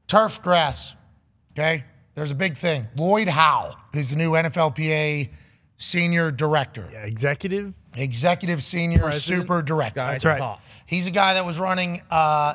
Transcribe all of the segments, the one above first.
Turf grass, okay? There's a big thing. Lloyd Howe, who's the new NFLPA senior director. Yeah, executive Senior President. Super director. That's right. He's a guy that was running,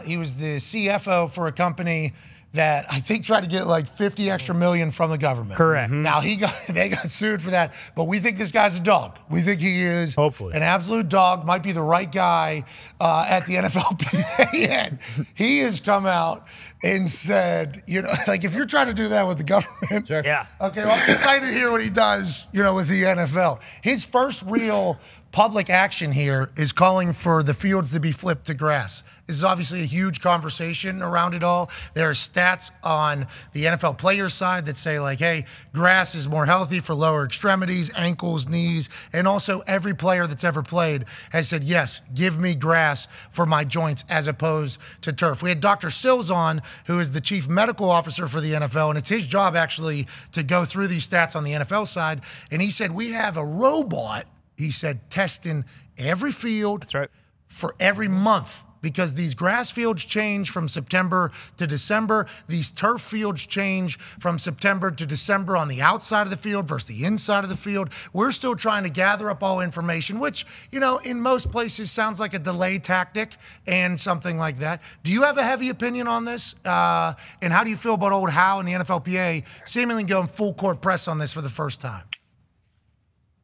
he was the CFO for a company that I think tried to get like 50 extra million from the government. Correct. Now they got sued for that, but we think this guy's a dog. We think he is Hopefully an absolute dog, might be the right guy at the NFLPA. And he has come out and said, like if you're trying to do that with the government. Sure. Yeah. Okay, well, I'm excited to hear what he does, with the NFL. His first real public action here is calling for the fields to be flipped to grass. This is obviously a huge conversation around it all. There are stats on the NFL players' side that say, like, hey, grass is more healthy for lower extremities, ankles, knees, and also every player that's ever played has said, yes, give me grass for my joints as opposed to turf. We had Dr. Sills on, who is the chief medical officer for the NFL, and it's his job actually to go through these stats on the NFL side, and he said, we have a robot, he said, testing every field. That's right. For every month, because these grass fields change from September to December. These turf fields change from September to December on the outside of the field versus the inside of the field. We're still trying to gather up all information, which, in most places sounds like a delay tactic and something like that. Do you have a heavy opinion on this? And how do you feel about old Howe and the NFLPA seemingly going full court press on this for the first time?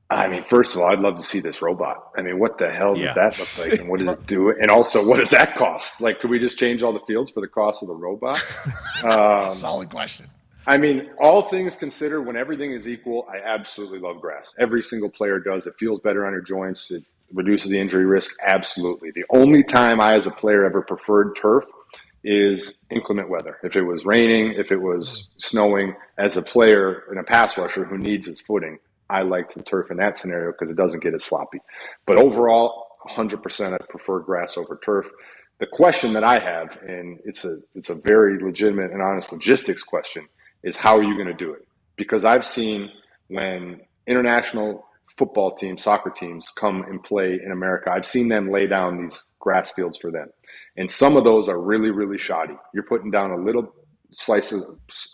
I mean, first of all, I'd love to see this robot. I mean, what the hell does that look like? And what does it do? And also, what does that cost? Like, could we just change all the fields for the cost of the robot? Solid question. I mean, all things considered, when everything is equal, I absolutely love grass. Every single player does. It feels better on your joints. It reduces the injury risk. Absolutely. The only time I, as a player, ever preferred turf is inclement weather. If it was raining, if it was snowing, as a player and a pass rusher who needs his footing, I like the turf in that scenario because it doesn't get as sloppy. But overall, 100% I prefer grass over turf. The question that I have, and it's a very legitimate and honest logistics question, is how are you going to do it? Because I've seen when international football teams, soccer teams come and play in America, I've seen them lay down these grass fields for them. And some of those are really, really shoddy. You're putting down a little slices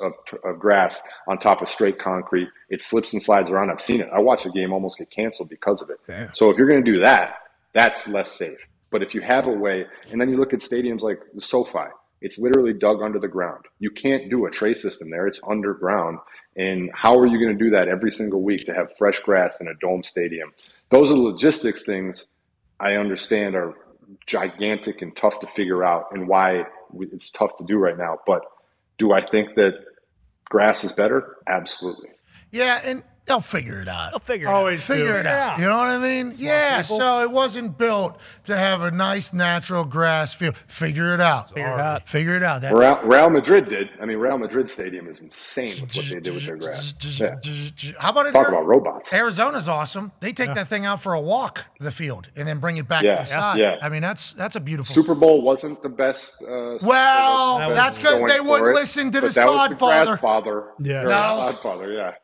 of grass on top of straight concrete. It slips and slides around. I've seen it. I watched a game almost get canceled because of it. Damn. So if you're going to do that, that's less safe. But if you have a way, and then you look at stadiums like the SoFi, it's literally dug under the ground. You can't do a tray system there. It's underground. And how are you going to do that every single week to have fresh grass in a dome stadium? Those are the logistics things I understand are gigantic and tough to figure out and why it's tough to do right now. But do I think that grass is better? Absolutely. Yeah, and they'll figure it out. They'll figure it out. You know what I mean? Smart people. So it wasn't built to have a nice natural grass field. Figure it out. Figure it out. Real Madrid did. I mean, Real Madrid Stadium is insane with what they did with their grass. Yeah. How about Talk about robots. Arizona's awesome. They take that thing out for a walk, the field, and then bring it back inside. Yeah. I mean, that's a beautiful. Super Bowl wasn't the best. That's because they wouldn't listen to the sod father.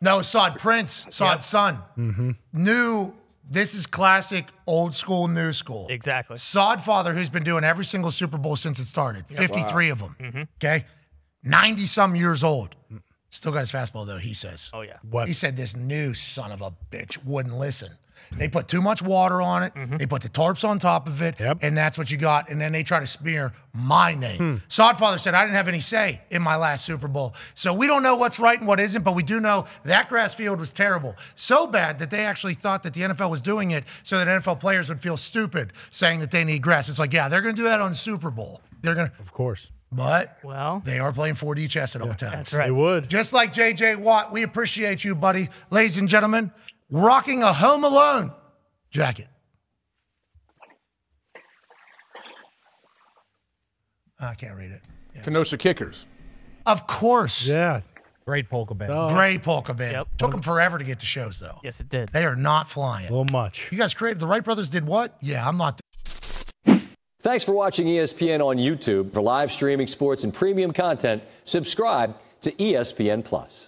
No, Sod Prince, Sod's son. Mm-hmm. New, this is classic old school, new school. Exactly. Sod father, who's been doing every single Super Bowl since it started. 53 of them. Mm-hmm. Okay? 90-some years old. Still got his fastball, though, he says. Oh, yeah. What? He said this new son of a bitch wouldn't listen. They put too much water on it. Mm-hmm. They put the tarps on top of it, and that's what you got. And then they try to smear my name. Sodfather said, I didn't have any say in my last Super Bowl. So we don't know what's right and what isn't, but we do know that grass field was terrible. So bad that they actually thought that the NFL was doing it so that NFL players would feel stupid saying that they need grass. It's like, yeah, they're going to do that on Super Bowl. They're going to. Of course. But they are playing 4D chess at all times. That's right. They would. Just like J.J. Watt, we appreciate you, buddy. Ladies and gentlemen, rocking a Home Alone jacket. I can't read it. Yeah. Kenosha Kickers. Of course. Yeah. Great polka band. Great polka band. Yep. Took them forever to get to shows, though. Yes, it did. They are not flying. A little much. You guys created, the Wright brothers did what? Yeah, I'm not. Thanks for watching ESPN on YouTube. For live streaming sports and premium content, subscribe to ESPN+.